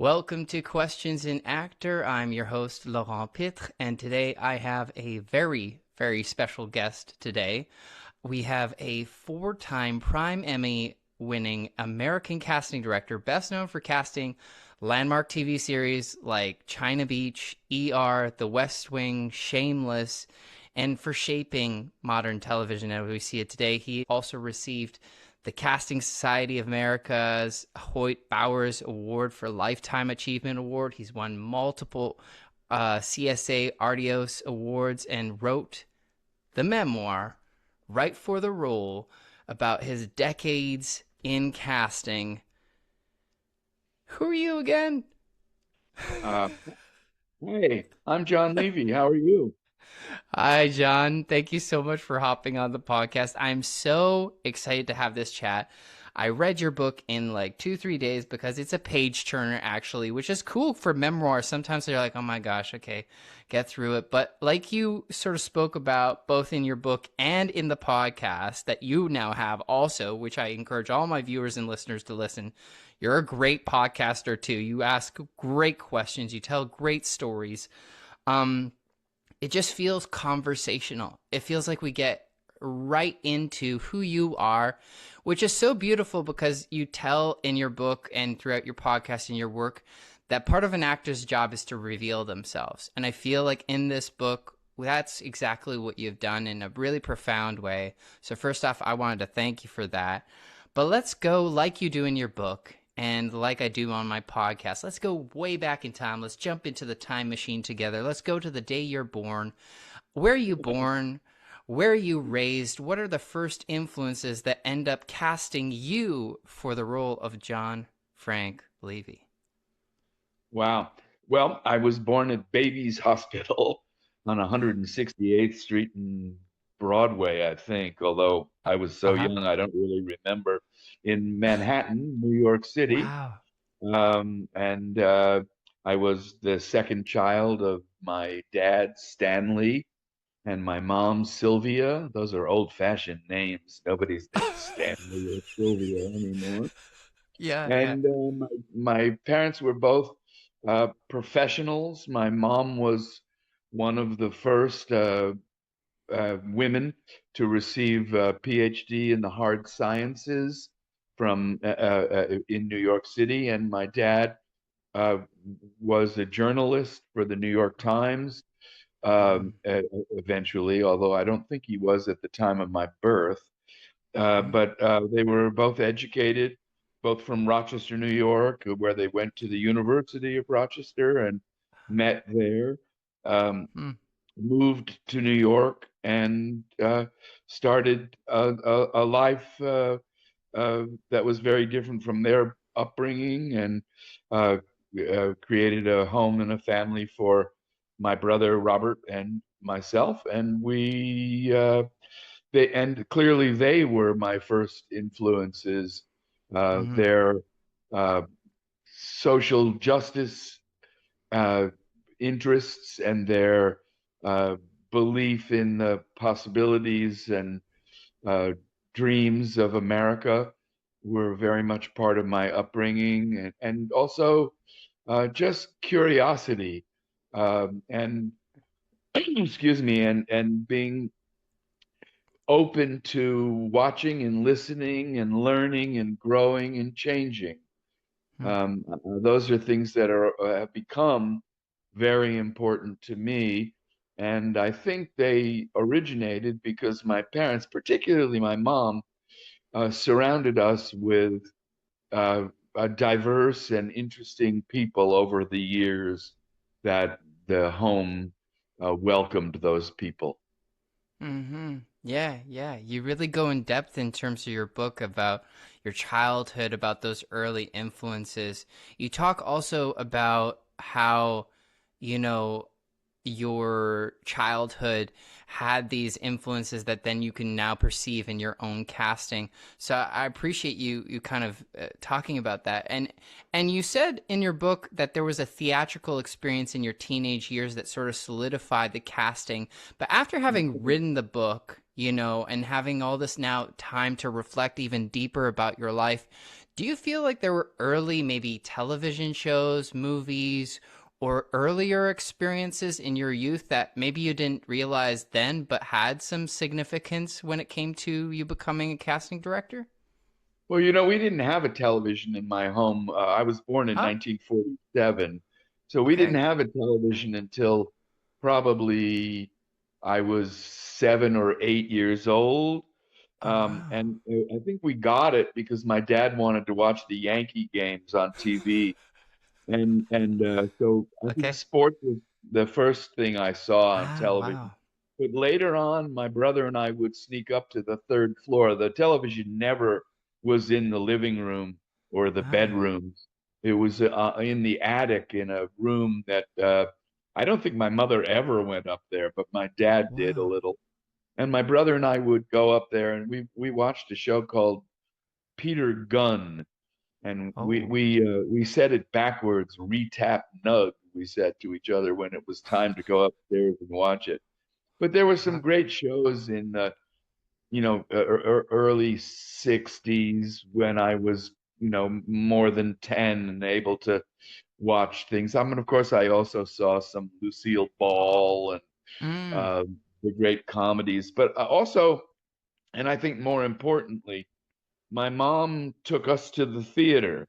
Welcome to Questions in Actor. I'm your host, Laurent Pitre, and today I have a very, very special guest today. We have a four-time Prime Emmy-winning American casting director, best known for casting landmark TV series like China Beach, ER, The West Wing, Shameless, and for shaping modern television as we see it today. He also received the Casting Society of America's Hoyt Award for Lifetime Achievement Award. He's won multiple CSA Artios Awards and wrote the memoir, Right for the Role, about his decades in casting. Who are you again? Hey, I'm John Levey. How are you? Hi, John. Thank you so much for hopping on the podcast. I'm so excited to have this chat. I read your book in like 2-3 days because it's a page turner, actually, which is cool for memoir. Sometimes they're like, oh my gosh, okay, get through it. But like you sort of spoke about both in your book and in the podcast that you now have also, which I encourage all my viewers and listeners to listen. You're a great podcaster too. You ask great questions. You tell great stories. Um, it just feels conversational. It feels like we get right into who you are, which is so beautiful because you tell in your book and throughout your podcast and your work that part of an actor's job is to reveal themselves. And I feel like in this book, that's exactly what you've done in a really profound way. So first off, I wanted to thank you for that. But let's go like you do in your book and like I do on my podcast. Let's go way back in time. Let's jump into the time machine together. Let's go to the day you're born. Where are you born? Where are you raised? What are the first influences that end up casting you for the role of John Frank Levey? Wow. Well, I was born at Babies Hospital on 168th Street in Broadway, I think, although I was so Uh-huh. young, I don't really remember, in Manhattan, New York City. Wow. And I was the second child of my dad, Stanley, and my mom, Sylvia. Those are old-fashioned names. Nobody's named Stanley or Sylvia anymore. Yeah, yeah. And my parents were both professionals. My mom was one of the first women to receive a PhD in the hard sciences from in New York City, and my dad uh, was a journalist for the New York Times Mm, eventually, although I don't think he was at the time of my birth. mm, But they were both educated, both from Rochester, New York, where they went to the University of Rochester and met there, um, mm, moved to New York, and started a life that was very different from their upbringing, and uh, created a home and a family for my brother Robert and myself. And and clearly they were my first influences. mm, Their uh, social justice uh, interests and their uh, belief in the possibilities and uh, dreams of America were very much part of my upbringing, and also just curiosity, and excuse me, and being open to watching and listening and learning and growing and changing. mm. Those are things that have become very important to me. And I think they originated because my parents, particularly my mom, surrounded us with uh, diverse and interesting people over the years that the home welcomed those people. Mm-hmm. Yeah, yeah. You really go in depth in terms of your book about your childhood, about those early influences. You talk also about how, you know, your childhood had these influences that then you can now perceive in your own casting. So I appreciate you kind of talking about that. And you said in your book that there was a theatrical experience in your teenage years that sort of solidified the casting. But after having written the book, and having all this now time to reflect even deeper about your life, Do you feel like there were early, maybe television shows, movies, or earlier experiences in your youth that maybe you didn't realize then, but had some significance when it came to you becoming a casting director? Well, we didn't have a television in my home. I was born in Oh, 1947, so we didn't okay. have a television until probably I was 7 or 8 years old. Oh, wow. And I think we got it because my dad wanted to watch the Yankee games on TV. And so I think Okay. sports was the first thing I saw on Ah, television. wow. But later on, my brother and I would sneak up to the third floor. The television never was in the living room or the Ah, bedrooms. It was in the attic in a room that I don't think my mother ever went up there, but my dad did a wow. little. And my brother and I would go up there, and we watched a show called Peter Gunn, and we Oh, we uh, we said it backwards, retap nug. We said to each other when it was time to go upstairs and watch it. But there were some wow. great shows in early '60s when I was more than 10 and able to watch things. I mean, of course, I also saw some Lucille Ball and Mm, uh, the great comedies, but also, and I think more importantly, my mom took us to the theater.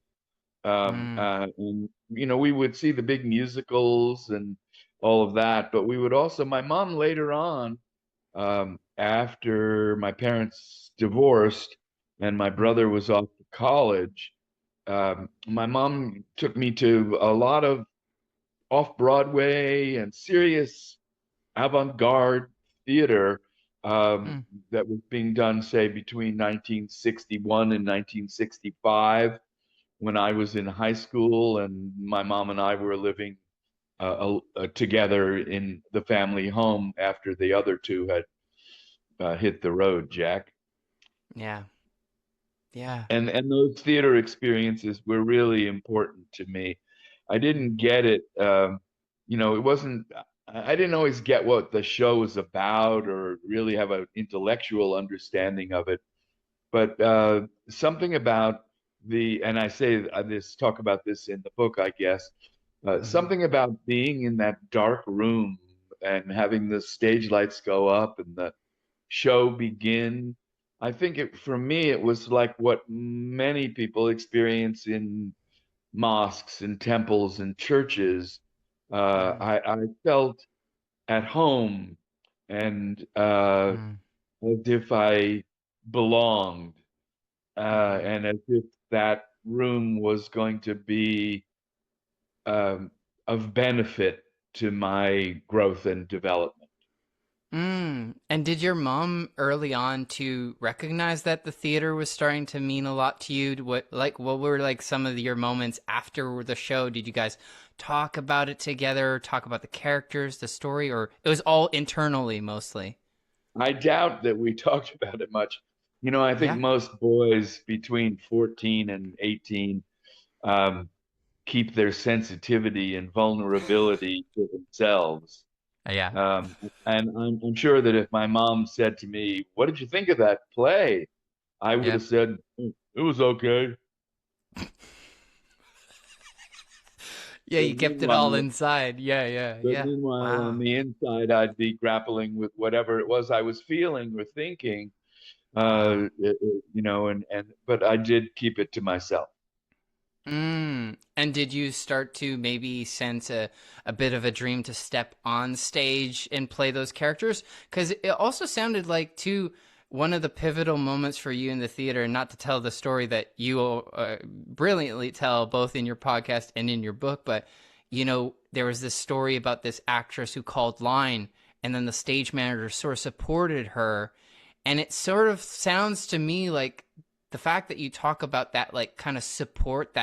mm, And we would see the big musicals and all of that, but we would also, my mom later on, after my parents divorced and my mm, brother was off to college, my mom took me to a lot of off Broadway and serious avant-garde theater um, mm. that was being done, say, between 1961 and 1965 when I was in high school, and my mom and I were living together in the family home after the other two had hit the road, Jack. Yeah, yeah. And those theater experiences were really important to me. I didn't get it, it wasn't. I didn't always get what the show was about or really have an intellectual understanding of it. But something about and I say this, talk about this in the book, I guess, Mm, something about being in that dark room and having the stage lights go up and the show begin. I think for me, it was like what many people experience in mosques and temples and churches. mm, I felt at home and mm, as if I belonged, mm. and as if that room was going to be um, of benefit to my growth and development. Mm. And did your mom early on to recognize that the theater was starting to mean a lot to you? What were like some of your moments after the show? Did you guys talk about it together, talk about the characters, the story, or it was all internally mostly? I doubt that we talked about it much. I think Yeah. most boys between 14 and 18 um, keep their sensitivity and vulnerability to themselves. Yeah. Um, and I'm sure that if my mom said to me, "What did you think of that play?" I would Yeah. have said, "It was okay." Yeah, But you kept it all meanwhile, inside. Yeah, yeah, but yeah. meanwhile, on Wow. the inside, I'd be grappling with whatever it was I was feeling or thinking. Wow. And but I did keep it to myself. Mm. And did you start to maybe sense a bit of a dream to step on stage and play those characters? Because it also sounded like, too, one of the pivotal moments for you in the theater, not to tell the story that you brilliantly tell both in your podcast and in your book, but, there was this story about this actress who called line, and then the stage manager sort of supported her. And it sort of sounds to me like the fact that you talk about that, like, kind of support,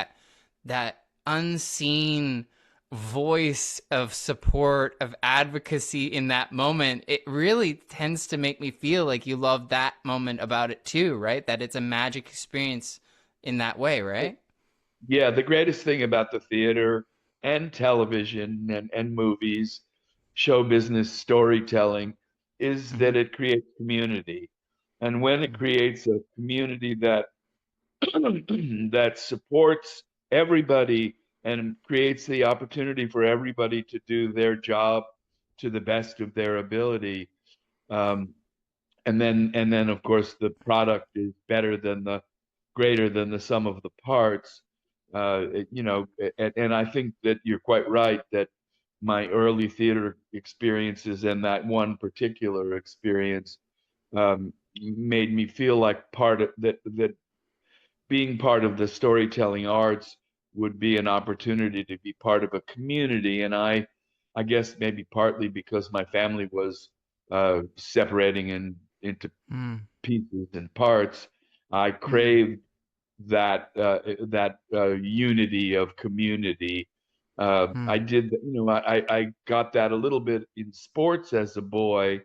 that unseen voice of support, of advocacy in that moment, it really tends to make me feel like you love that moment about it too, right? That it's a magic experience in that way, right? Yeah, the greatest thing about the theater and television and movies, show business, storytelling, is Mm-hmm. that it creates community. And when it Mm-hmm. creates a community that that supports everybody and creates the opportunity for everybody to do their job to the best of their ability. Um, and then of course the product is better than the greater than the sum of the parts. And I think that you're quite right that my early theater experiences and that one particular experience made me feel like part of that being part of the storytelling arts would be an opportunity to be part of a community. And I guess maybe partly because my family was separating into Mm, pieces and parts, I mm, craved that unity of community. I mm, did, I got that a little bit in sports as a boy,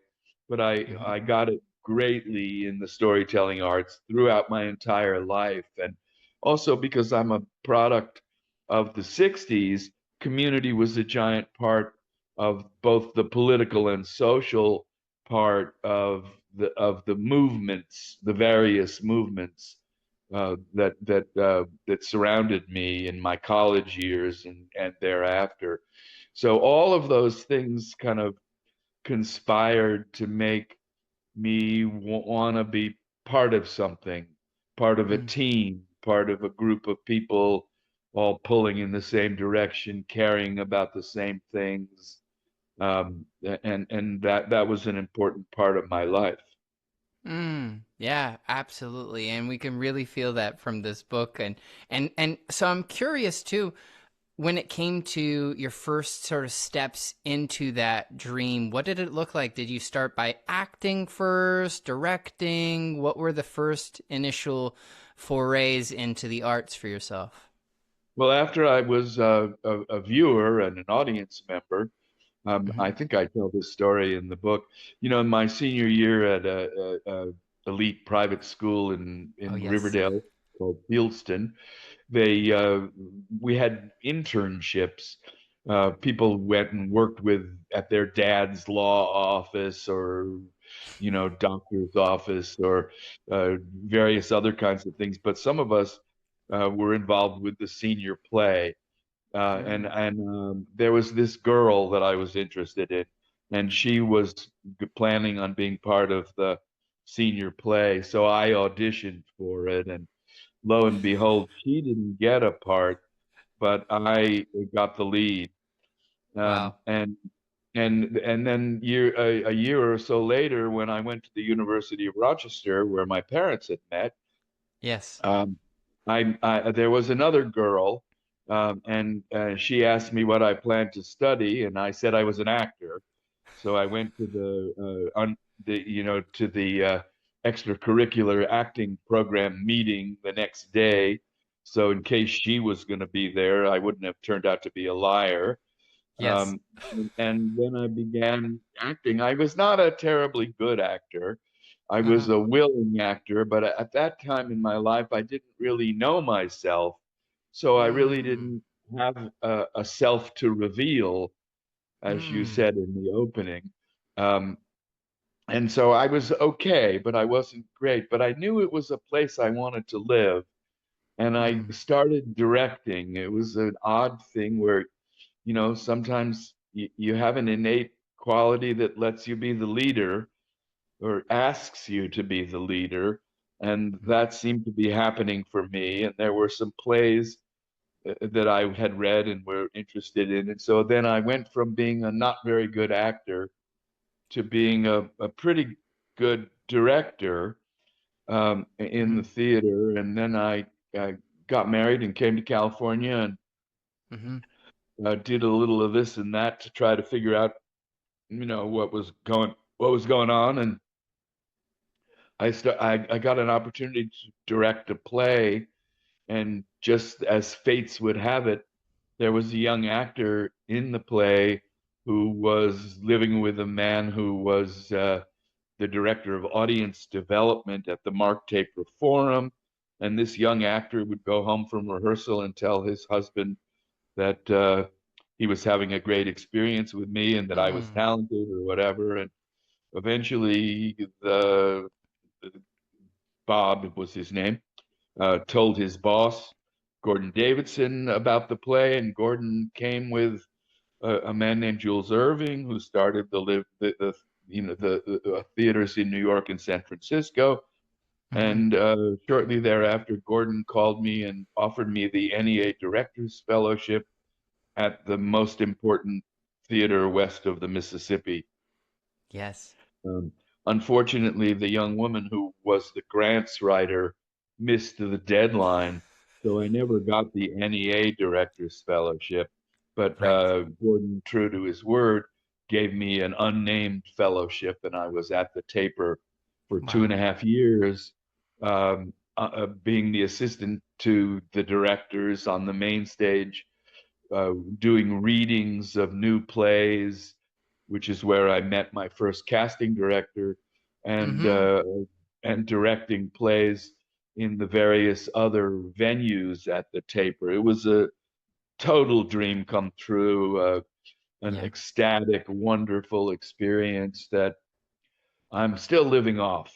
but mhm, I got it greatly in the storytelling arts throughout my entire life. And also because I'm a product of the 60s, community was a giant part of both the political and social part of the movements, the various movements that surrounded me in my college years and thereafter. So all of those things kind of conspired to make me want to be part of something, part of a mm. team, part of a group of people all pulling in the same direction, caring about the same things. And that was an important part of my life. Yeah, absolutely. And we can really feel that from this book. And so I'm curious too, when it came to your first sort of steps into that dream, what did it look like? Did you start by acting first, directing? What were the first initial forays into the arts for yourself? Well, after I was a viewer and an audience member, Hmm. I think I tell this story in the book. In my senior year at a elite private school Oh, in yes. Riverdale called Fieldston, they we had internships. People went and worked with at their dad's law office or doctor's office or various other kinds of things. But some of us were involved with the senior play. And Mm. and there was this girl that I was interested in, and she was planning on being part of the senior play. So I auditioned for it, and lo and behold, she didn't get a part, but I got the lead. Wow. And then a year or so later, when I went to the University of Rochester, where my parents had met, Yes. um, there was another girl, and she asked me what I planned to study, and I said I was an actor. So I went to the extracurricular acting program meeting the next day. So in case she was going to be there, I wouldn't have turned out to be a liar. Yes. And then I began acting. I was not a terribly good actor. I was Uh-huh. a willing actor, but at that time in my life, I didn't really know myself. So I really Mm. didn't have a self to reveal, as you Mm. said in the opening. Um, and so I was okay, but I wasn't great. But I knew it was a place I wanted to live. And I Mm. started directing. It was an odd thing where sometimes you have an innate quality that lets you be the leader or asks you to be the leader. And Mm. that seemed to be happening for me. And there were some plays that I had read and were interested in. And so then I went from being a not very good actor to being a pretty good director in the Mm. theater. And then I got married and came to California and Mm-hmm. did a little of this and that to try to figure out what was going on. And I got an opportunity to direct a play, and just as fates would have it, there was a young actor in the play who was living with a man who was the director of audience development at the Mark Taper Forum. And this young actor would go home from rehearsal and tell his husband that he was having a great experience with me and that I was Mm. talented or whatever. And eventually, the Bob was his name. told his boss, Gordon Davidson, about the play, and Gordon came with a man named Jules Irving, who started the theaters in New York and San Francisco. Mm-hmm. And shortly thereafter, Gordon called me and offered me the NEA Directors Fellowship at the most important theater west of the Mississippi. Yes. Um, Unfortunately, the young woman who was the grants writer missed the deadline, so I never got the NEA Director's Fellowship. But Right. Gordon, true to his word, gave me an unnamed fellowship, and I was at the taper for two and Wow. a half years, being the assistant to the directors on the main stage, doing readings of new plays, which is where I met my first casting director, and Mm-hmm. uh, and directing plays in the various other venues at the taper. It was a total dream come true, an Yeah. ecstatic, wonderful experience that I'm still living off.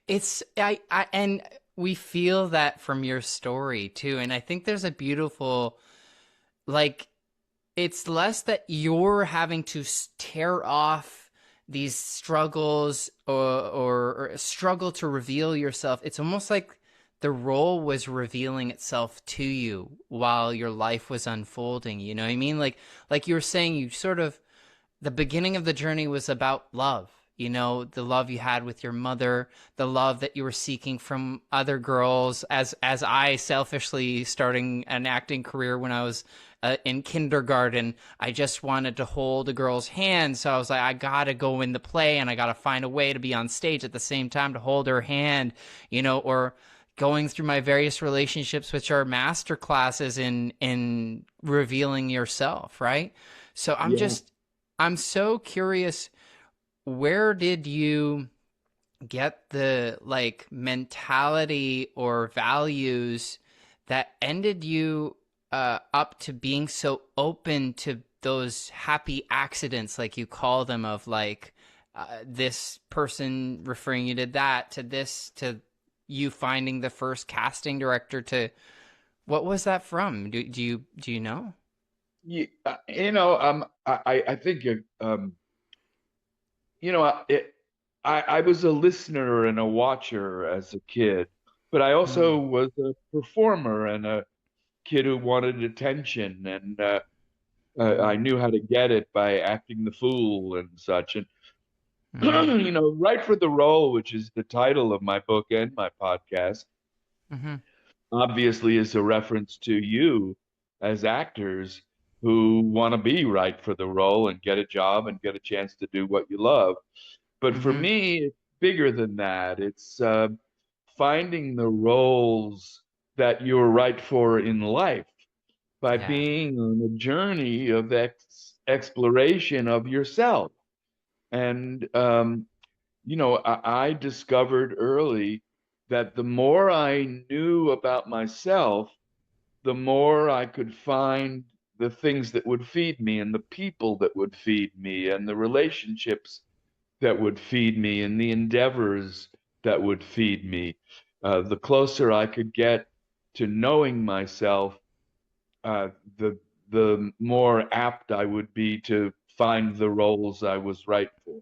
It's I and we feel that from your story too. And I think there's a beautiful, like, it's less that you're having to tear off these struggles, or struggle to reveal yourself. It's almost like the role was revealing itself to you while your life was unfolding. You know what I mean? Like you were saying, you sort of, the beginning of the journey was about love. You know, the love you had with your mother, the love that you were seeking from other girls. As I selfishly, starting an acting career when I was in kindergarten, I just wanted to hold a girl's hand. So I was like, I gotta go in the play, and I gotta find a way to be on stage at the same time to hold her hand. You know, or going through my various relationships, which are master classes in revealing yourself, right? So Yeah. I'm so curious, where did you get the, like, mentality or values that ended you up to being so open to those happy accidents, like you call them, of like, this person referring you to that, to this, to you finding the first casting director, to what was that from? Do you know? Yeah, I think I was a listener and a watcher as a kid, but I also Mm, was a performer and a kid who wanted attention, and I mm, knew how to get it by acting the fool and such. And mm, right for the role, which is the title of my book and my podcast, mm-hmm, obviously is a reference to you as actors who want to be right for the role and get a job and get a chance to do what you love. But for mm-hmm. me, it's bigger than that. It's finding the roles that you're right for in life by Yeah. being on a journey of exploration of yourself. And, I discovered early that the more I knew about myself, the more I could find the things that would feed me and the people that would feed me and the relationships that would feed me and the endeavors that would feed me. The closer I could get to knowing myself, uh, the the more apt I would be to find the roles I was right for.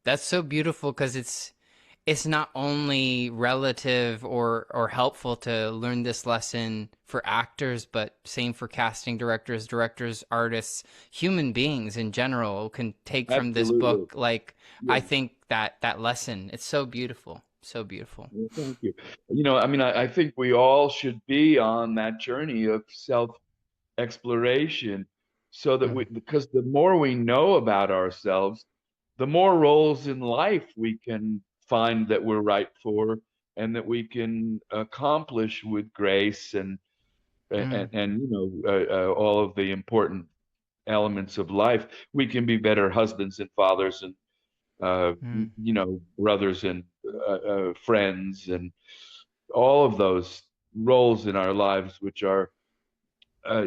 That's so beautiful, because it's not only relative or helpful to learn this lesson for actors, but same for casting directors, artists, human beings in general can take from this Absolutely. book. Like, Yeah. I think that lesson, it's so beautiful, so beautiful. Well, thank you. I think we all should be on that journey of self exploration so that Mm, because the more we know about ourselves, the more roles in life we can find that we're right for and that we can accomplish with grace mm, and all of the important elements of life. We can be better husbands and fathers and mm, brothers and friends and all of those roles in our lives, which are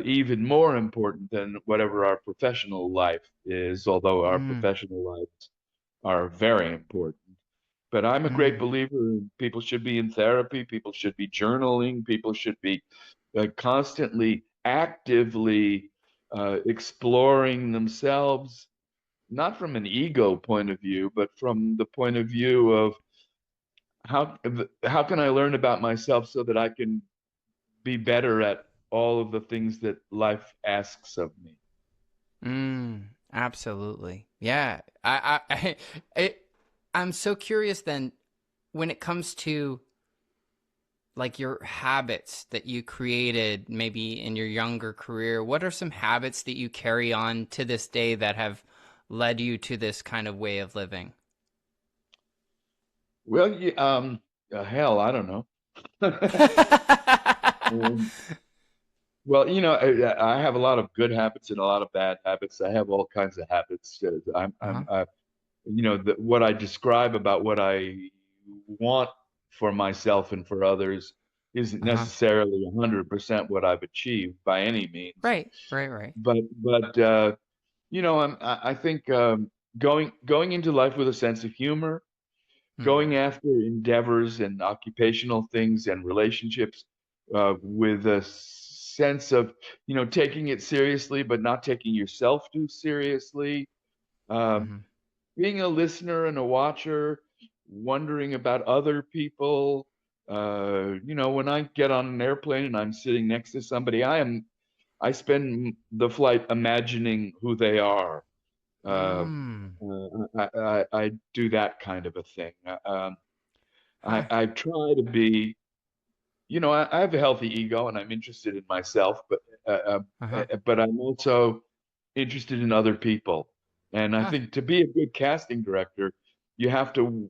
even more important than whatever our professional life is, although our mm. professional lives are very important. But I'm a great Mm, believer in people should be in therapy, people should be journaling, people should be constantly, actively exploring themselves, not from an ego point of view, but from the point of view of how how can I learn about myself so that I can be better at all of the things that life asks of me. absolutely. Yeah. I, I'm so curious then when it comes to like your habits that you created maybe in your younger career, what are some habits that you carry on to this day that have led you to this kind of way of living? Well, hell, I don't know. Um, well, I have a lot of good habits and a lot of bad habits. I have all kinds of habits. Uh-huh. What I describe about what I want for myself and for others isn't Uh-huh. necessarily 100% what I've achieved by any means. Right. Right, right. I think going into life with a sense of humor, Mm. going after endeavors and occupational things and relationships with a sense of, taking it seriously, but not taking yourself too seriously. Um, Mm-hmm. Being a listener and a watcher, wondering about other people. When I get on an airplane and I'm sitting next to somebody, I spend the flight imagining who they are. Uh, Mm. I do that kind of a thing. Huh. I try to be, I have a healthy ego and I'm interested in myself, Uh-huh. but I'm also interested in other people. And I Huh. think to be a good casting director, you have to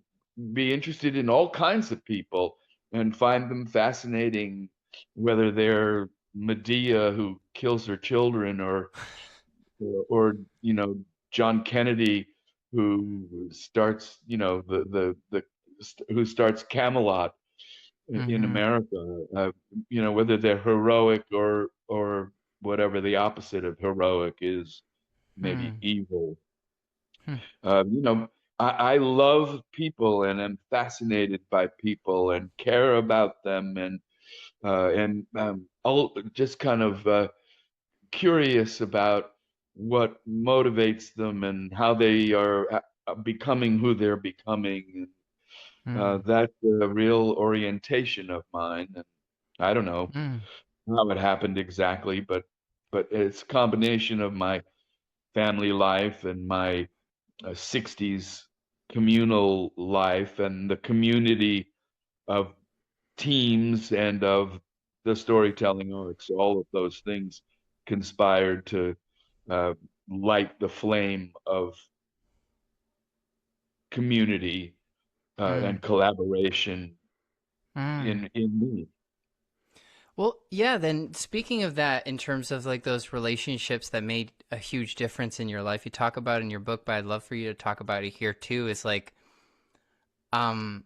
be interested in all kinds of people and find them fascinating, whether they're Medea who kills her children or John Kennedy who starts, who starts Camelot in Mm-hmm. America, whether they're heroic or whatever the opposite of heroic is, maybe Hmm. evil. Hmm. You know, I love people and am fascinated by people and care about them and just kind of curious about what motivates them and how they are becoming who they're becoming. Hmm. That's a real orientation of mine. And I don't know Hmm. how it happened exactly, but it's a combination of my family life and my 60s communal life and the community of teams and of the storytelling arts. All of those things conspired to uh, light the flame of community Hmm. and collaboration Hmm. in me. Well, yeah, then speaking of that, in terms of like those relationships that made a huge difference in your life, you talk about in your book, but I'd love for you to talk about it here too, is like, um,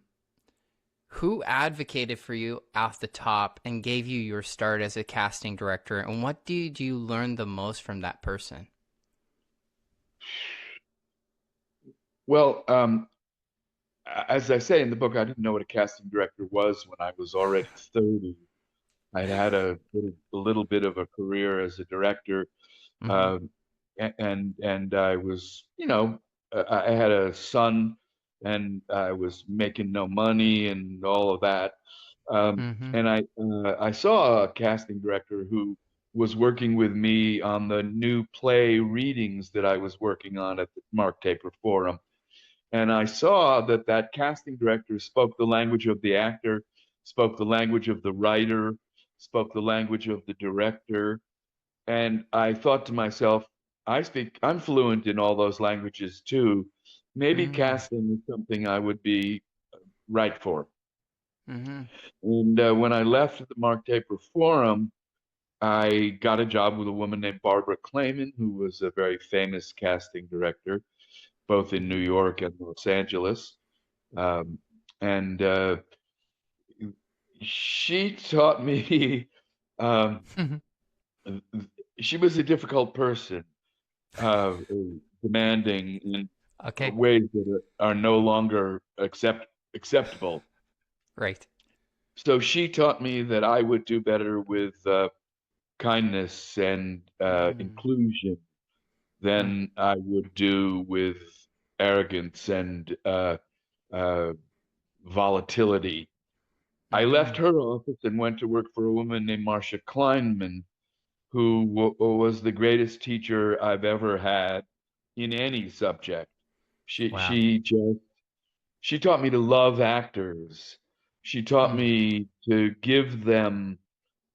who advocated for you off the top and gave you your start as a casting director, and what did you learn the most from that person? Well, as I say in the book, I didn't know what a casting director was when I was already 30. I'd had a little bit of a career as a director, Mm-hmm. um, and I was, I had a son, and I was making no money and all of that. Mm-hmm. And I saw a casting director who was working with me on the new play readings that I was working on at the Mark Taper Forum. And I saw that that casting director spoke the language of the actor, spoke the language of the writer, spoke the language of the director. And I thought to myself, I'm fluent in all those languages too. Maybe Mm-hmm. casting is something I would be right for. Mm-hmm. And when I left the Mark Taper Forum, I got a job with a woman named Barbara Clayman, who was a very famous casting director, both in New York and Los Angeles. Um, and she taught me, um, Mm-hmm. she was a difficult person, uh, demanding in Okay. ways that are no longer acceptable. Right. So she taught me that I would do better with kindness and Mm, inclusion mm, than I would do with arrogance and uh, volatility. I left mm. her office and went to work for a woman named Marcia Kleinman, who was the greatest teacher I've ever had in any subject. She Wow. she just she taught me to love actors. She taught Mm, me to give them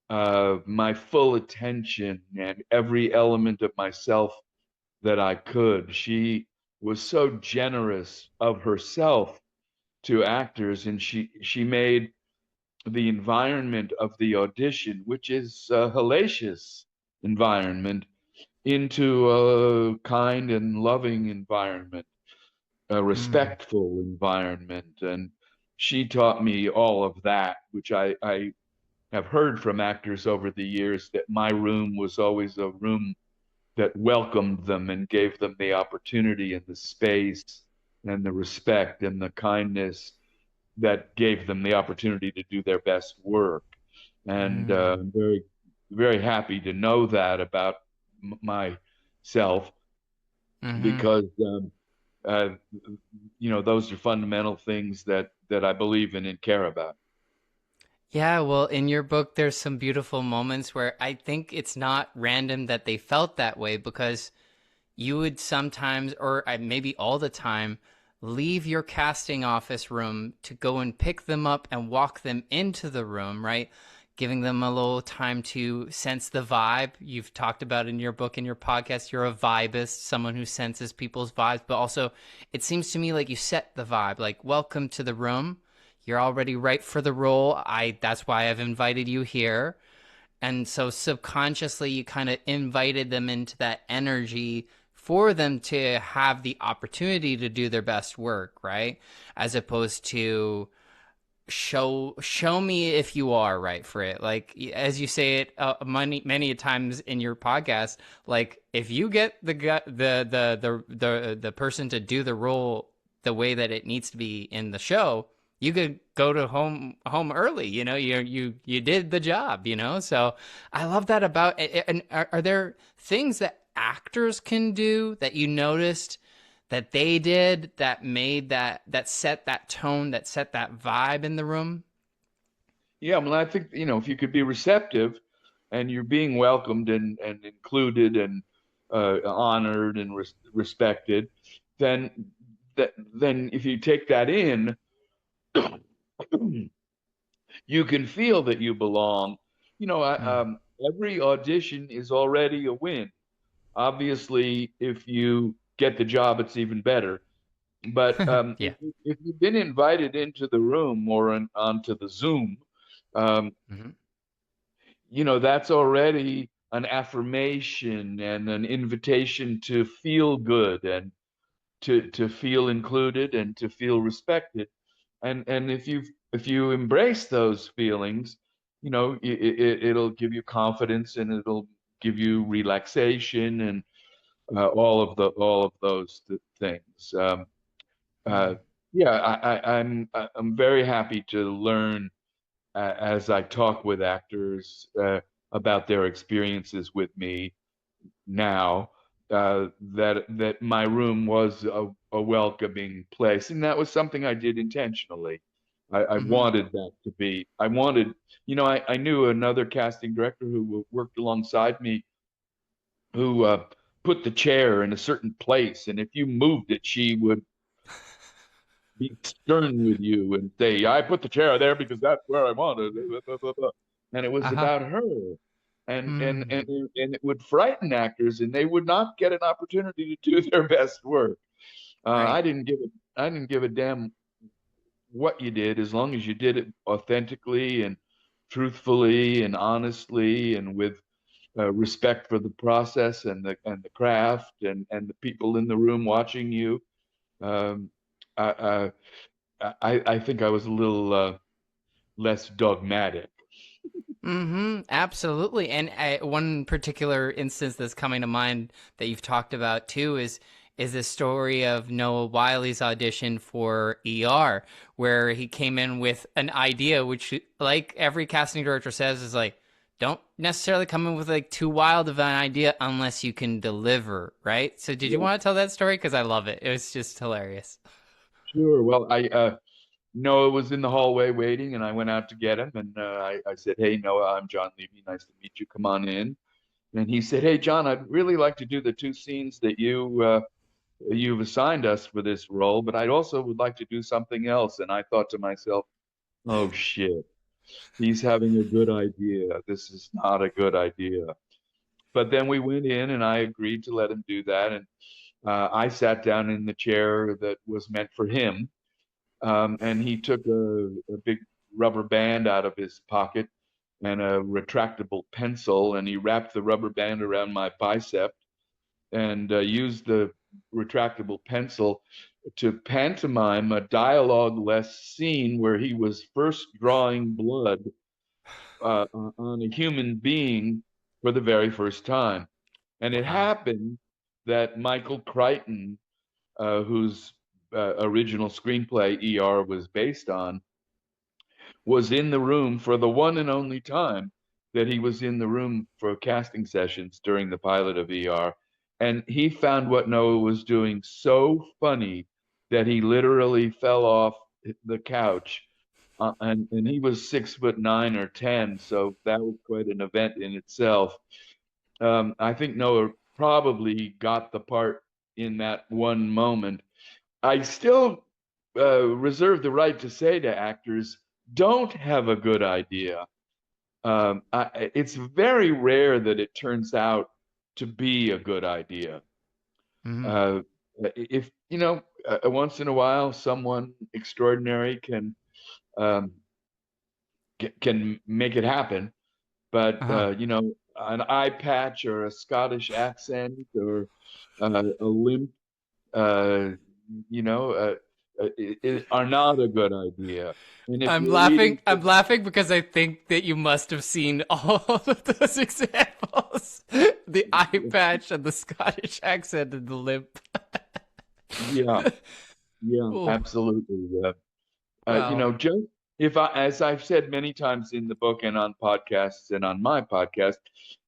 my full attention and every element of myself that I could. She was so generous of herself to actors, and she made the environment of the audition, which is a hellacious environment, into a kind and loving environment, a mm, respectful environment. And she taught me all of that, which I have heard from actors over the years that my room was always a room that welcomed them and gave them the opportunity and the space and the respect and the kindness that gave them the opportunity to do their best work. And mm, I'm very, very happy to know that about myself mm-hmm. because uh, those are fundamental things that I believe in and care about. Yeah, well, in your book, there's some beautiful moments where I think it's not random that they felt that way because you would sometimes, or maybe all the time, leave your casting office room to go and pick them up and walk them into the room, right? Giving them a little time to sense the vibe. You've talked about in your book, in your podcast, you're a vibist, someone who senses people's vibes, but also it seems to me like you set the vibe, like, welcome to the room. You're already right for the role. That's why I've invited you here. And so subconsciously, you kind of invited them into that energy for them to have the opportunity to do their best work, right? As opposed to show me if you are right for it. Like as you say it many times in your podcast, like if you get the person to do the role the way that it needs to be in the show, you could go to home early. You know, you did the job. You know, so I love that about. And are there things that actors can do that you noticed that they did that made that set that tone, that set that vibe in the room? Yeah, well, I think, if you could be receptive and you're being welcomed and included and honored and respected, then then if you take that in, you can feel that you belong. Mm. Every audition is already a win. Obviously, if you get the job, it's even better. But Yeah. if you've been invited into the room or onto the Zoom, um, Hmm. that's already an affirmation and an invitation to feel good and to feel included and to feel respected. And if you embrace those feelings, it'll give you confidence and it'll give you relaxation and all of those things. Uh, Mm. yeah, I'm very happy to learn as I talk with actors about their experiences with me now, that my room was a welcoming place, and that was something I did intentionally. I Hmm. wanted that to be. I wanted, I knew another casting director who worked alongside me who put the chair in a certain place, and if you moved it, she would be stern with you and say, "I put the chair there because that's where I wanted." And it was Uh-huh. about her, and and Mm. and and it would frighten actors, and they would not get an opportunity to do their best work. Right. I didn't give a damn what you did as long as you did it authentically and truthfully and honestly and with respect for the process and the craft and the people in the room watching you. Um, I, I think I was a little less dogmatic. Mm-hmm. Absolutely. And one particular instance that's coming to mind that you've talked about too is is the story of Noah Wiley's audition for ER, where he came in with an idea, which, like every casting director says, is like, don't necessarily come in with like too wild of an idea unless you can deliver, right? So, did you Yeah, want to tell that story? Because I love it. It was just hilarious. sure. Well, Noah was in the hallway waiting, and I went out to get him, and I said, "Hey, Noah, I'm John Levey. Nice to meet you. Come on in." And he said, "Hey, John, I'd really like to do the two scenes that you've assigned us for this role, but I'd also would like to do something else." And I thought to myself, "Oh shit, he's having a good idea. This is not a good idea." But then we went in, and I agreed to let him do that, and I sat down in the chair that was meant for him. And he took a big rubber band out of his pocket and a retractable pencil, and he wrapped the rubber band around my bicep and used the retractable pencil to pantomime a dialogue-less scene where he was first drawing blood on a human being for the very first time. And it Wow. happened that Michael Crichton, whose original screenplay ER was based on, was in the room for the one and only time that he was in the room for casting sessions during the pilot of ER. And he found what Noah was doing so funny that he literally fell off the couch. And he was 6'9" or 10, so that was quite an event in itself. I think Noah probably got the part in that one moment. I still reserve the right to say to actors, don't have a good idea. It's very rare that it turns out to be a good idea. Mm-hmm. Uh, if, once in a while, someone extraordinary um, can make it happen, but, Uh-huh. an eye patch or a Scottish accent or a limp uh, are not a good idea. And if I'm you're laughing. reading, I'm laughing because I think that you must have seen all of those examples: the eye patch and the Scottish accent and the limp. yeah, yeah, Oh, absolutely. well, Just if as I've said many times in the book and on podcasts and on my podcast,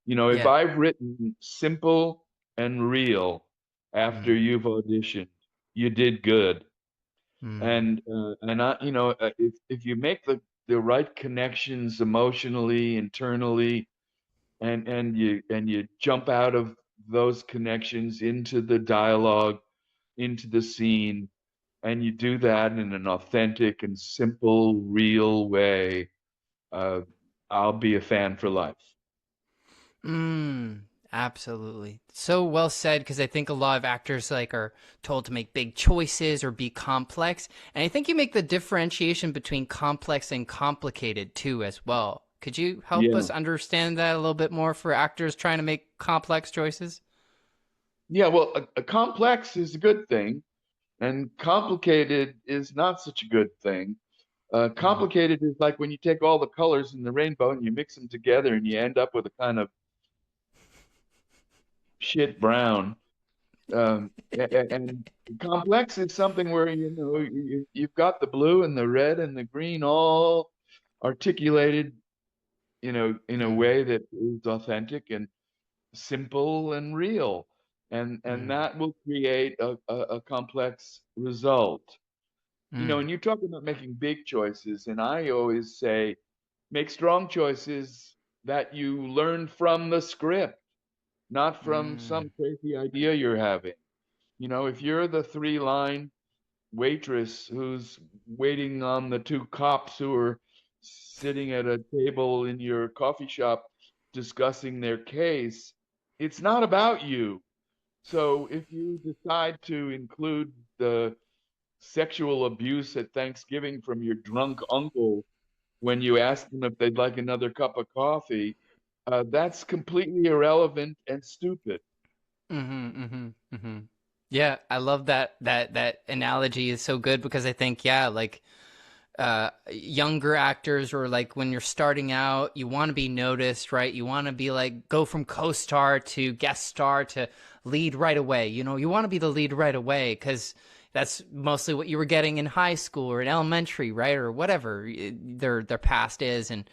if yeah. I've written simple and real after Mm, you've auditioned, you did good. mm, And if you make the right connections emotionally, internally, and you jump out of those connections into the dialogue, into the scene, and you do that in an authentic and simple, real way, uh, I'll be a fan for life. mm, absolutely. So well said. Because I think a lot of actors like are told to make big choices or be complex, and I think you make the differentiation between complex and complicated too, as well. Could you help Yeah. us understand that a little bit more for actors trying to make complex choices? Yeah, well, a complex is a good thing, and complicated is not such a good thing. Mm. Complicated is like when you take all the colors in the rainbow and you mix them together and you end up with a kind of shit brown. And complex is something where you've got the blue and the red and the green all articulated, in a Mm, way that is authentic and simple and real, and mm, that will create a complex result. mm, And you talk about making big choices, and I always say make strong choices that you learn from the script, not from mm, some crazy idea you're having. If you're the three-line waitress who's waiting on the two cops who are sitting at a table in your coffee shop discussing their case, it's not about you. So if you decide to include the sexual abuse at Thanksgiving from your drunk uncle when you ask them if they'd like another cup of coffee, that's completely irrelevant and stupid. mm-hmm, mm-hmm, mm-hmm. Yeah, I love that analogy is so good because I think, yeah, like younger actors, or like when you're starting out, you want to be noticed, right? You want to be like, go from co-star to guest star to lead right away. You know, you want to be the lead right away because that's mostly what you were getting in high school or in elementary, right? Or whatever their past is. And,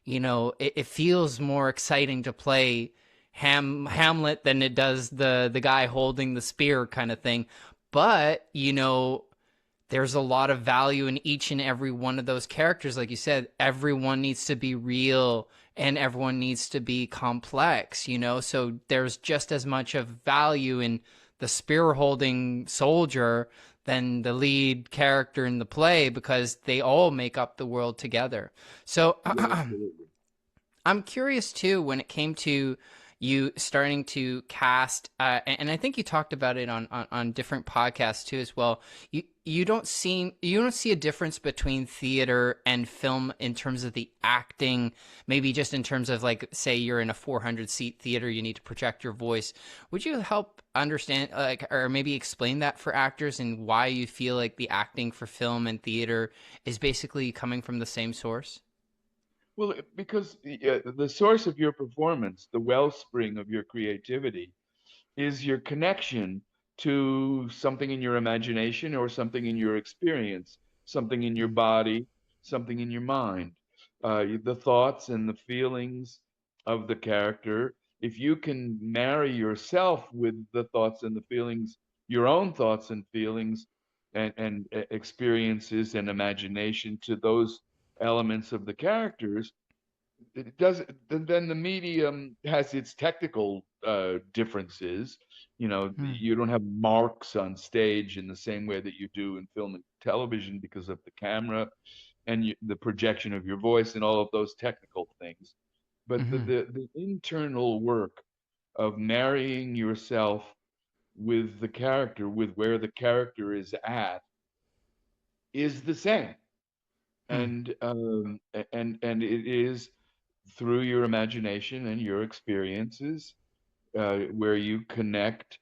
you know, it feels more exciting to play Hamlet than it does the guy holding the spear kind of thing. But, you know, there's a lot of value in each and every one of those characters. Like you said, everyone needs to be real and everyone needs to be complex, you know? So there's just as much of value in the spear holding soldier than the lead character in the play, because they all make up the world together. So Yeah, absolutely. I'm curious too, when it came to you starting to cast, and I think you talked about it on different podcasts too as well. You don't see a difference between theater and film in terms of the acting, maybe just in terms of, like, say you're in a 400 seat theater, you need to project your voice. Would you help understand, like, or maybe explain that for actors and why you feel like the acting for film and theater is basically coming from the same source? Well, because the source of your performance, the wellspring of your creativity, is your connection to something in your imagination or something in your experience, something in your body, something in your mind, the thoughts and the feelings of the character. If you can marry yourself with the thoughts and the feelings, your own thoughts and feelings, and experiences and imagination to those elements of the characters, it does then the medium has its technical differences. You know, Hmm. you don't have marks on stage in the same way that you do in film and television because of the camera and the projection of your voice and all of those technical things. But Hmm. the internal work of marrying yourself with the character, with where the character is at, is the same. Hmm. And it is through your imagination and your experiences, where you connect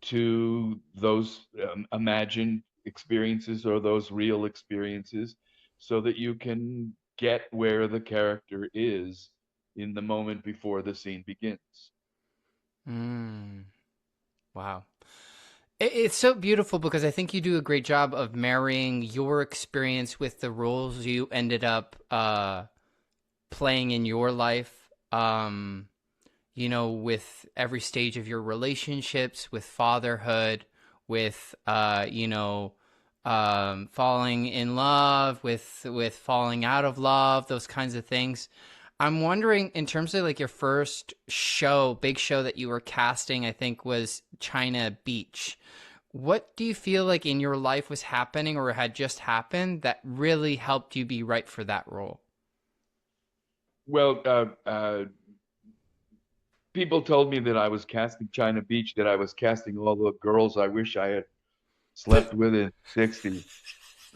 to those imagined experiences or those real experiences, so that you can get where the character is in the moment before the scene begins. Hmm. Wow. It's so beautiful because I think you do a great job of marrying your experience with the roles you ended up playing in your life. You know, with every stage of your relationships, with fatherhood, with falling in love, with falling out of love, those kinds of things. I'm wondering, in terms of like your first show, big show that you were casting, I think was China Beach. What do you feel like in your life was happening or had just happened that really helped you be right for that role? Well, people told me that I was casting China Beach, that I was casting all the girls I wish I had slept with in the 60s.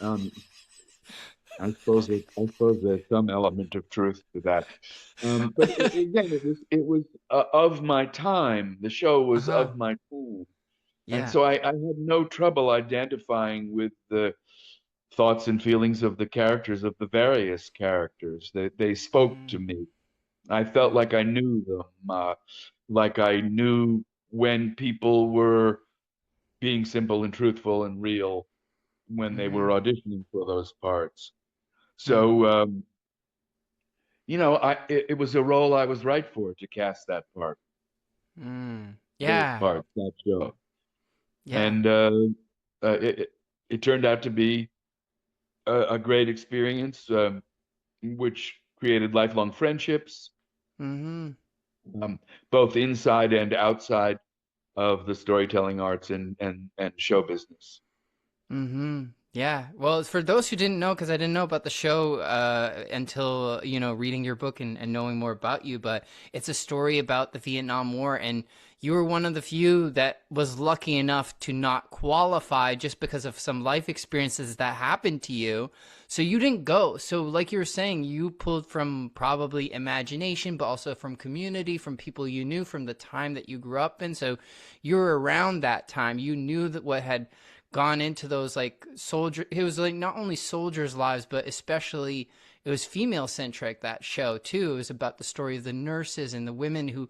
Um, I suppose there's some element of truth to that. But again, it was of my time. The show Uh was huh. of my time, and Yeah. so I had no trouble identifying with the thoughts and feelings of the characters, of the various characters. They spoke to Mm, me. I felt mm, like I knew them, like I knew when people were being simple and truthful and real when they were mm, auditioning for those parts. mm, So, it was a role I was right for, to cast that part, mm. those Yeah. parts, that show. Yeah. And it turned out to be a great experience, which created lifelong friendships, Mm-hmm. um, both inside and outside of the storytelling arts and show business. Mm-hmm. Yeah. Well, for those who didn't know, because I didn't know about the show until, reading your book and knowing more about you, but it's a story about the Vietnam War, and you were one of the few that was lucky enough to not qualify just because of some life experiences that happened to you. So you didn't go. So, like you were saying, you pulled from probably imagination, but also from community, from people you knew from the time that you grew up in. So you were around that time. You knew that what had gone into those like soldier. It was like not only soldiers' lives, but especially it was female centric, that show too. It was about the story of the nurses and the women who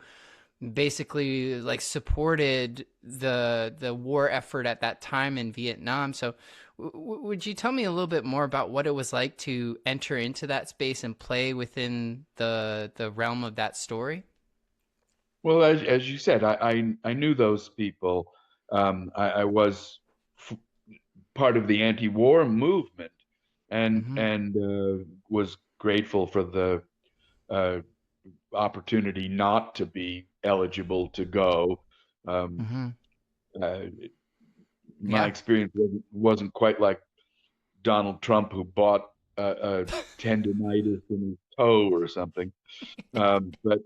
basically like supported the war effort at that time in Vietnam. So would you tell me a little bit more about what it was like to enter into that space and play within the realm of that story? Well, as you said, I knew those people. I was f part of the anti-war movement, Mm-hmm. and was grateful for the uh, opportunity not to be eligible to go. Um, Mm-hmm. uh, my Yeah. experience wasn't quite like Donald Trump, who bought a tendonitis in his toe or something. But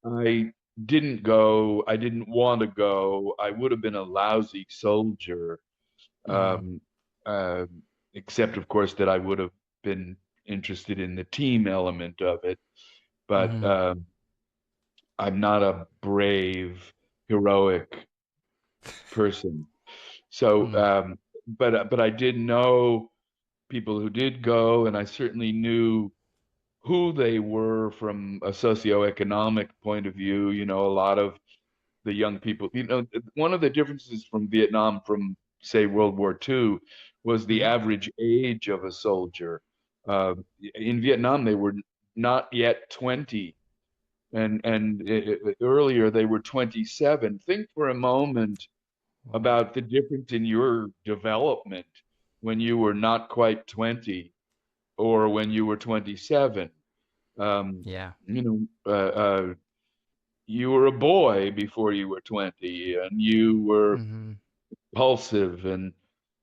I didn't go. I didn't want to go. I would have been a lousy soldier, Mm-hmm. um, uh, except of course that I would have been interested in the team element of it. But Mm-hmm. I'm not a brave, heroic person. So, Mm-hmm. but I did know people who did go, and I certainly knew who they were from a socioeconomic point of view. A lot of the young people. One of the differences from Vietnam from, say, World War II was the Mm-hmm. average age of a soldier. Uh, in Vietnam, they were not yet 20, and earlier they were 27. Think for a moment Whoa. about the difference in your development when you were not quite 20 or when you were 27. Um, Yeah. you know, you were a boy before you were 20, and you were Mm-hmm. impulsive and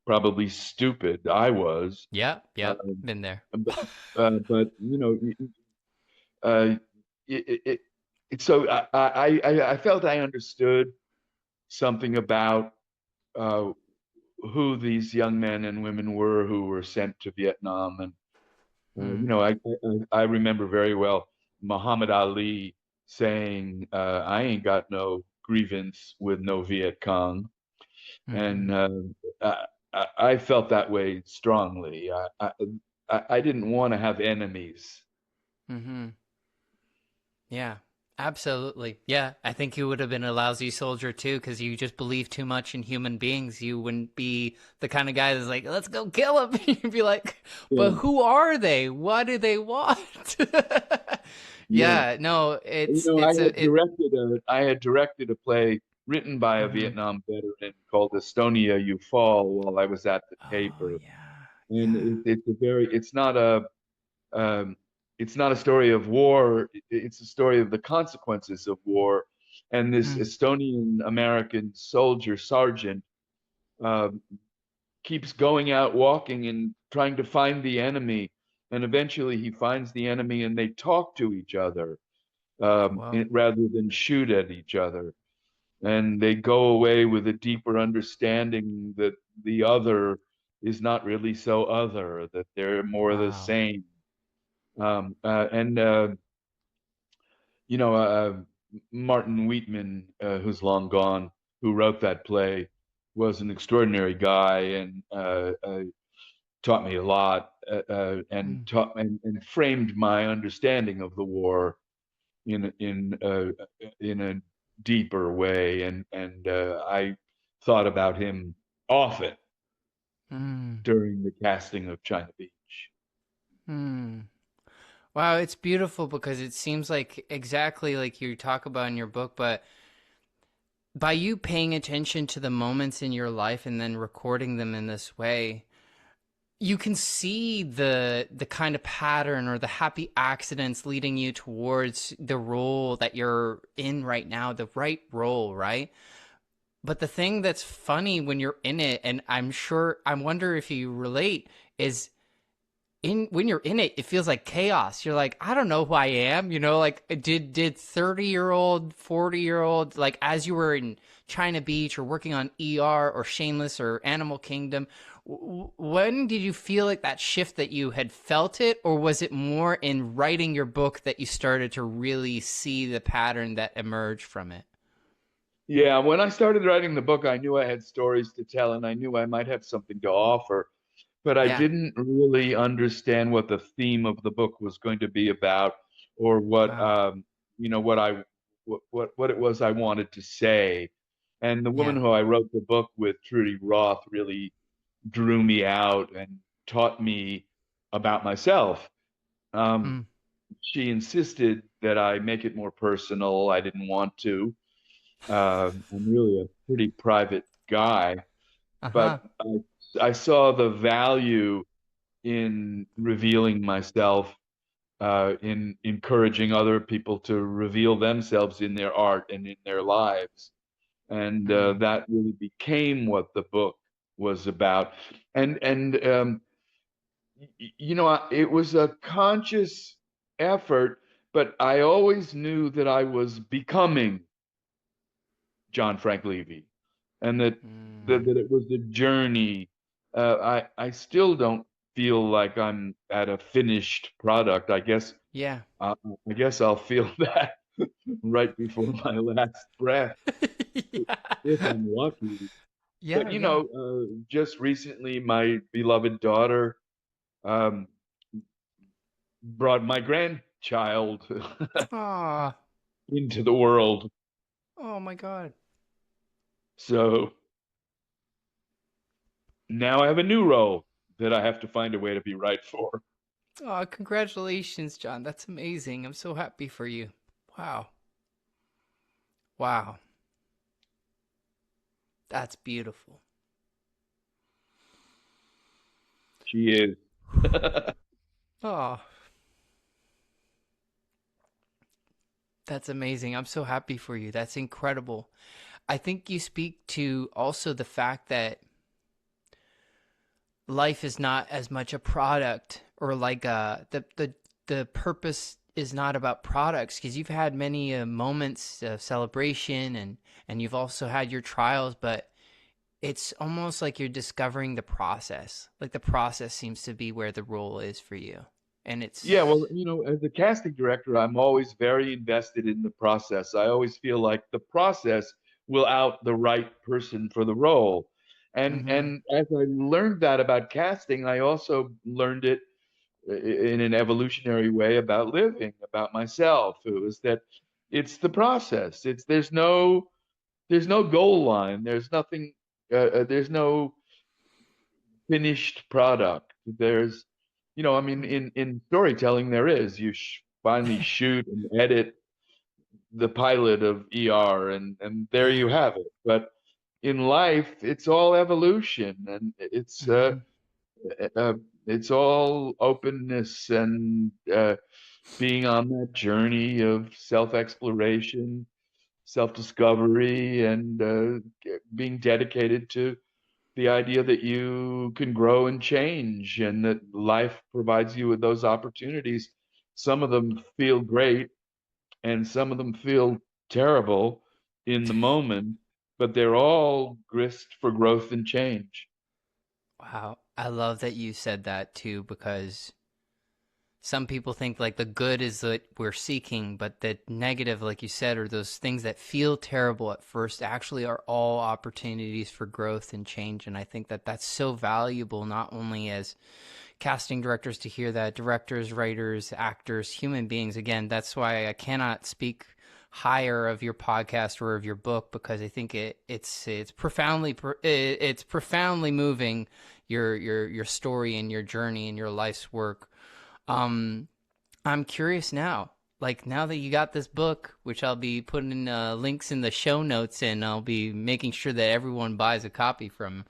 probably stupid. I was. Yep. Uh, Yep. Been there. but, but uh, it, it, so I felt I understood something about uh, who these young men and women were who were sent to Vietnam. And Mm. I remember very well Muhammad Ali saying, "I ain't got no grievance with no Viet Cong," Mm-hmm. and I felt that way strongly. I didn't want to have enemies. Mm-hmm. Yeah, absolutely. Yeah, I think you would have been a lousy soldier too, because you just believe too much in human beings. You wouldn't be the kind of guy that's like, "Let's go kill him." You'd be like, "But Yeah, who are they? What do they want?" yeah. Yeah, no, it's it. I had directed a play written by a Mhm. Vietnam veteran called Estonia, You Fall while I was at the Oh paper. yeah, And yeah. um, it's not a story of war. It's a story of the consequences of war. And this Mm. Estonian American soldier sergeant um, keeps going out walking and trying to find the enemy. And eventually he finds the enemy and they talk to each other, Whoa. rather than shoot at each other. And they go away with a deeper understanding that the other is not really so other, that they're more the Wow. same. And you know, Martin Wheatman, who's long gone, who wrote that play, was an extraordinary guy and taught me a lot, and Mm. taught and framed my understanding of the war in a deeper way, and I thought about him often Mm. during the casting of China Beach. Mm. Wow, it's beautiful because it seems like exactly like you talk about in your book, but by you paying attention to the moments in your life and then recording them in this way, you can see the kind of pattern or the happy accidents leading you towards the role that you're in right now, the right role, right? But the thing that's funny when you're in it, and I wonder if you relate, is in when you're in it, it feels like chaos. You're like, I don't know who I am. Like did 30-year-old, 40-year-old, like as you were in China Beach or working on ER or Shameless or Animal Kingdom, when did you feel like that shift that you had felt it, or was it more in writing your book that you started to really see the pattern that emerged from it? Yeah, when I started writing the book, I knew I had stories to tell and I knew I might have something to offer, but I Yeah. didn't really understand what the theme of the book was going to be about or what Wow. what what it was I wanted to say. And the woman Yeah. who I wrote the book with, Trudy Roth, really drew me out and taught me about myself. Um, Mm. she insisted that I make it more personal. I didn't want to. I'm really a pretty private guy, Uh-huh. but I saw the value in revealing myself, in encouraging other people to reveal themselves in their art and in their lives. And Mm. that really became what the book was about. And it was a conscious effort, but I always knew that I was becoming John Frank Levey, and Mm. that it was a journey. I still don't feel like I'm at a finished product. Yeah. Uh, I guess I'll feel that right before my last breath, Yeah. if I'm lucky. Yeah, But yeah. just recently, my beloved daughter um, brought my grandchild Aw. into the world. Oh my God. So now I have a new role that I have to find a way to be right for. Oh, congratulations, John. That's amazing. I'm so happy for you. Wow. Wow. That's beautiful. She is. Oh, that's amazing. I'm so happy for you. That's incredible. I think you speak to also the fact that life is not as much a product, or like the purpose is not about products, because you've had many moments of celebration, and you've also had your trials, but it's almost like you're discovering the process. Like the process seems to be where the role is for you. And Yeah, well, it's as a casting director, I'm always very invested in the process. I always feel like the process will out the right person for the role. mhm. And as I learned that about casting, I also learned it in an evolutionary way about living, about myself. It was that it's the process. It's there's no goal line. There's nothing. There's no finished product. There's, I mean, Mm. in storytelling, there is. You finally shoot and edit the pilot of ER, and there Yeah. you have it. But in life, it's all evolution, and Mhm. uh, it's all openness and being on that journey of self-exploration, self-discovery, and being dedicated to the idea that you can grow and change and that life provides you with those opportunities. Some of them feel great and some of them feel terrible in the moment, but they're all grist for growth and change. Wow. I love that you said that too, because some people think like the good is that we're seeking, but the negative, like you said, or those things that feel terrible at first actually are all opportunities for growth and change. And I think that that's so valuable, not only as casting directors to hear that, directors, writers, actors, human beings. Again, that's why I cannot speak higher of your podcast or of your book, because I think it's profoundly it's profoundly moving, your story and your journey and your life's work. Um, I'm curious now. Like now that you got this book, which I'll be putting links in the show notes, and I'll be making sure that everyone buys a copy from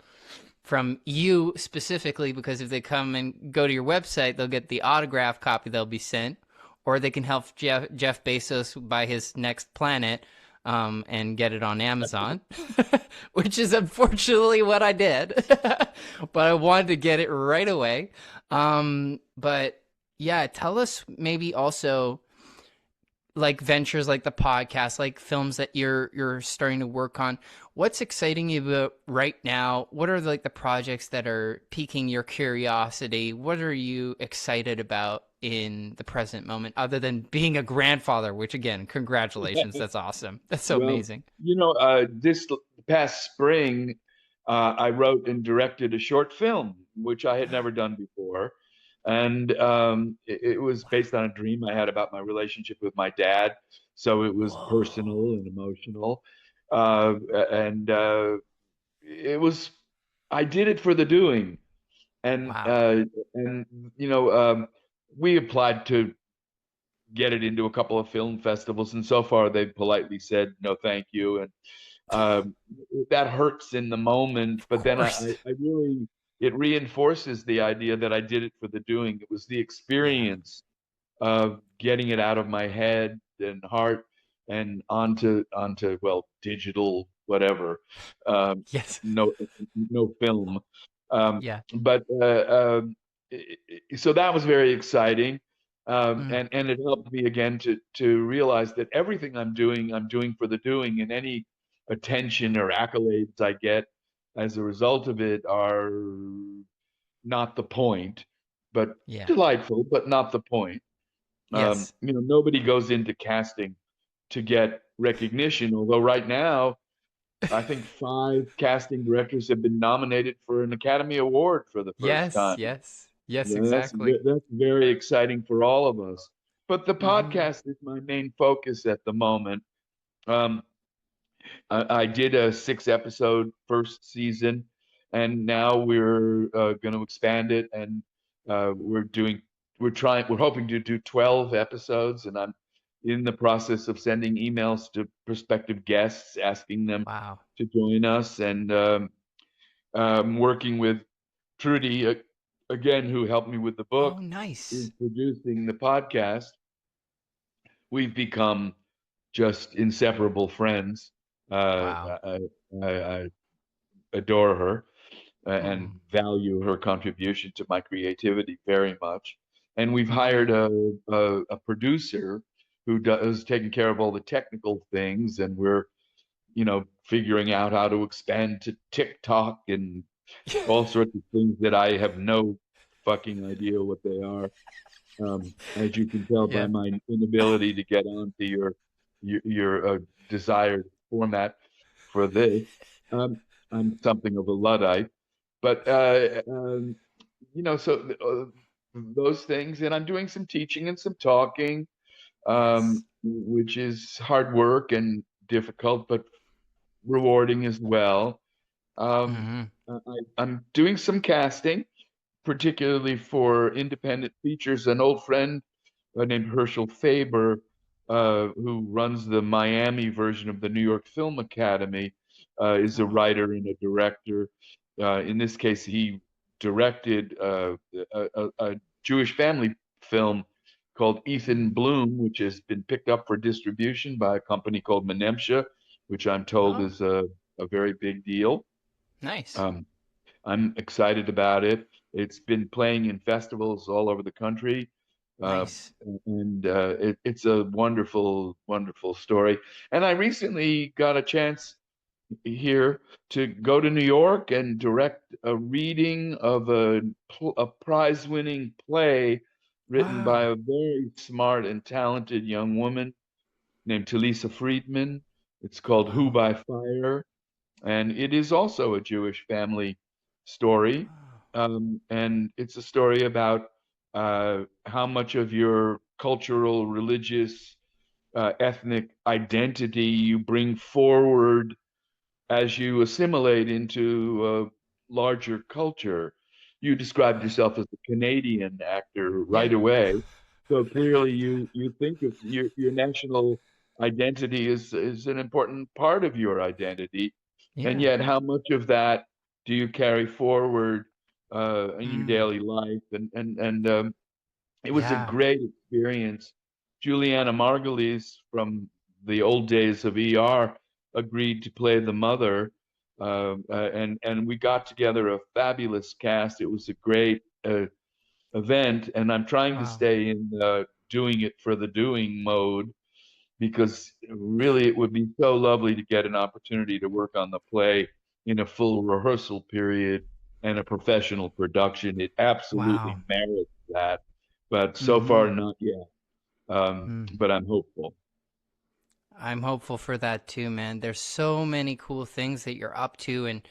you specifically, because if they come and go to your website, they'll get the autograph copy they'll be sent, or they can help Jeff Bezos buy his next planet, and get it on Amazon, which is unfortunately what I did. But I wanted to get it right away. But yeah, tell us maybe also like ventures like the podcast, like films that you're starting to work on. What's exciting you about right now? What are like the projects that are piquing your curiosity? What are you excited about in the present moment, other than being a grandfather? Which again, congratulations, that's awesome. That's so Well, amazing. this past spring, I wrote and directed a short film, which I had never done before. And it was based on a dream I had about my relationship with my dad. So it was personal Whoa! and emotional. Uh, and it was, I did it for the doing. And, Wow! uh, and, you know, we applied to get it into a couple of film festivals, and so far they've politely said no, thank you. And um, that hurts in the moment, Of but then course. I really, it reinforces the idea that I did it for the doing. It was the Yeah. experience of getting it out of my head and heart and onto well, digital whatever, um, Yes. no no film, um, Yeah. but so that was very exciting, Mm. and it helped me again to realize that everything I'm doing for the doing, and any attention or accolades I get as a result of it are not the point, but Yeah. delightful, but not the point. Yes. Nobody goes into casting to get recognition, although right now, I think five casting directors have been nominated for an Academy Award for the first Yes. time. Yes. Yes. That's Exactly. that's very exciting for all of us. But the Hmm. podcast is my main focus at the moment. Um, I did a 6 episode first season, and now we're going to expand it, and we're hoping to do 12 episodes, and I'm in the process of sending emails to prospective guests asking them Wow. to join us, and working with Trudy again, who helped me with the Oh, book, is nice. producing the podcast. We've become just inseparable friends. Wow. I adore her and Mm. value her contribution to my creativity very much. And we've hired Hmm. a producer who does taking care of all the technical things, and we're figuring out how to expand to TikTok and all sorts of things that I have no fucking idea what they are. As you can tell by Yeah. my inability to get onto your desired format for this, um, I'm something of a luddite. But so those things, and I'm doing some teaching and some talking, Yes. which is hard work and difficult, but rewarding as well. Um, Hmm. I'm doing some casting, particularly for independent features. An old friend named Herschel Faber, who runs the Miami version of the New York Film Academy, is a Oh. writer and a director. In this case, he directed a Jewish family film called Ethan Mm. Bloom, which has been picked up for distribution by a company called Menemsha, which I'm told Oh. is a very big deal. Nice. Um, I'm excited about it. It's been playing in festivals all over the country, uh, Nice. and it's a wonderful, wonderful story. And I recently got a chance here to go to New York and direct a reading of a prize-winning play written by Wow. a very smart and talented young woman named Talisa Friedman. It's called Who Wow. by Fire, and it is also a Jewish family story. Oh. And it's a story about how much of your cultural, religious, ethnic identity you bring forward as you assimilate into a larger culture. You described Yeah. yourself as a Canadian actor Yeah. right away. So clearly you think of your national identity is an important part of your identity. And Yeah. yet how much of that do you carry forward in your Mm. daily life? And it was a Yeah. great experience. Juliana Margulies from the old days of ER agreed to play the mother, and we got together a fabulous cast. It was a great event, and I'm trying to Wow. stay in doing it for the doing mode. because really it would be so lovely to get an opportunity to work on the play in a full rehearsal period and a professional production. It absolutely Wow. merits that, but so Mm-hmm. far not yet. Mm. But I'm hopeful. I'm hopeful for that too, man. There's so many cool things that you're up to, and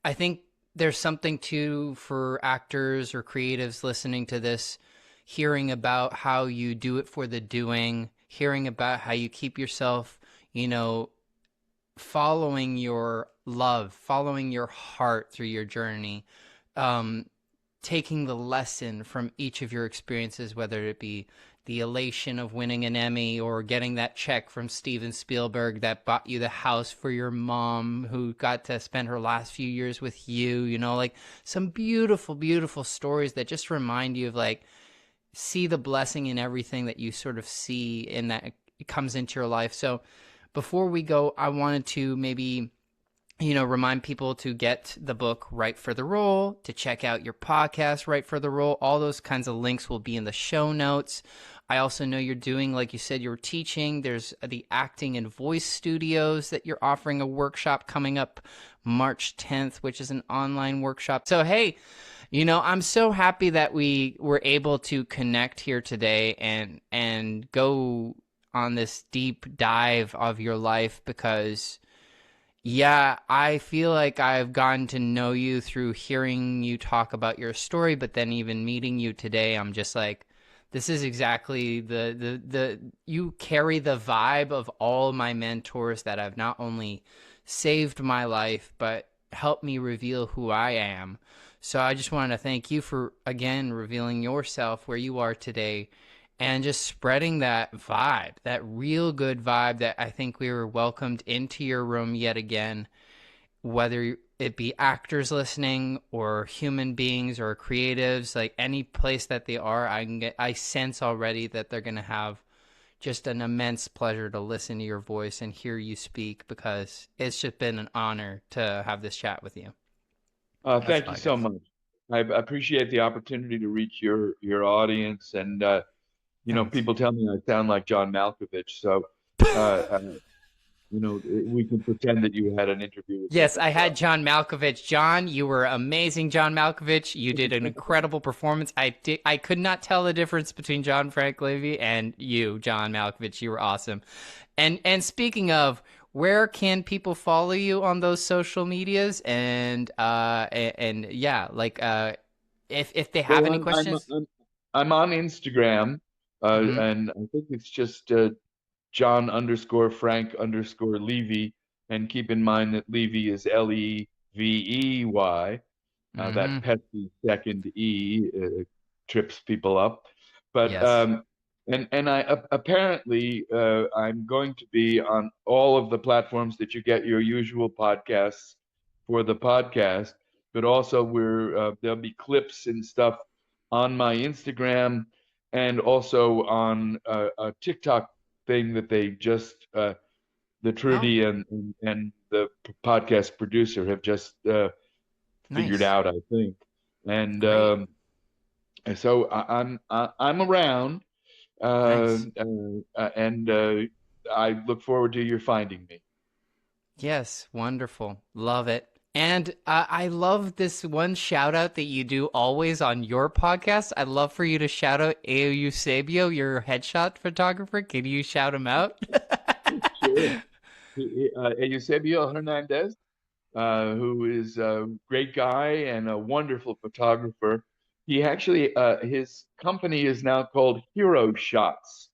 I think there's something too for actors or creatives listening to this, hearing about how you do it for the doing, hearing about how you keep yourself, you know, following your love, following your heart through your journey, um, taking the lesson from each of your experiences, whether it be the elation of winning an Emmy or getting that check from Steven Spielberg that bought you the house for your mom who got to spend her last few years with you, you know, like some beautiful, beautiful stories that just remind you of like, see the blessing in everything that you sort of see in that it comes into your life. So before we go, I wanted to maybe, you know, remind people to get the book Right for the Role, to check out your podcast Right for the Role. All those kinds of links will be in the show notes. I also know you're doing, like you said, you're teaching. There's the acting and voice studios that you're offering a workshop coming up March 10th, which is an online workshop. So, hey, you know, I'm so happy that we were able to connect here today and go on this deep dive of your life because yeah, I feel like I've gotten to know you through hearing you talk about your story, but then even meeting you today, I'm just like, this is exactly the you carry the vibe of all my mentors that have not only saved my life, but helped me reveal who I am. So I just want to thank you for again revealing yourself where you are today and just spreading that vibe, that real good vibe that I think we were welcomed into your room yet again, whether it be actors listening or human beings or creatives, like any place that they are, I sense already that they're going to have just an immense pleasure to listen to your voice and hear you speak because it's just been an honor to have this chat with you. That's Thank all you I got. so much. I appreciate the opportunity to reach your audience, and Thanks. people tell me I sound like John Malkovich, so uh, uh, we can pretend that you had an interview with him Yes, as I had well. John Malkovich. John, you were amazing, John Malkovich. You did an incredible performance. I could not tell the difference between John Frank Levey and you, John Malkovich. You were awesome. And speaking of, where can people follow you on those social medias? And yeah, like if they have Well, any I'm I'm questions. I'm, I'm on Instagram, Mm-hmm. and I think it's just John underscore Frank underscore Levy, and keep in mind that Levy is Levey. Mm-hmm. That pesky second E trips people up. But Yes. and I apparently I'm going to be on all of the platforms that you get your usual podcasts for the podcast, but also there'll be clips and stuff on my Instagram and also on a TikTok thing that they just the Oh, Trudy and the podcast producer have just figured nice. out, I think. And Great. so I'm around, uh, Nice. and I look forward to your finding me. Yes, wonderful. Love it. And I love this one shout out that you do always on your podcast. I'd love for you to shout out Ao Eusebio, your headshot photographer. Can you shout him out? Sure. Eusebio Hernandez, who is a great guy and a wonderful photographer. He actually, his company is now called Hero Shots.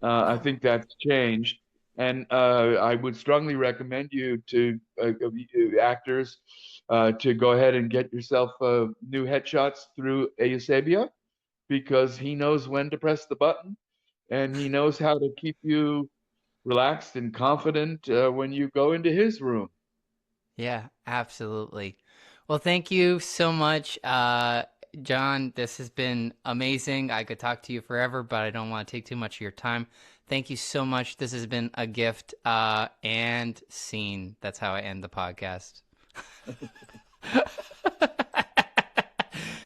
I Oh, think that's changed. And I would strongly recommend you to actors to go ahead and get yourself new headshots through Eusebio because he knows when to press the button and he knows how to keep you relaxed and confident when you go into his room. yeah, absolutely. Well, thank you so much, John. This has been amazing. I could talk to you forever, but I don't want to take too much of your time. Thank you so much. This has been a gift and scene. That's how I end the podcast.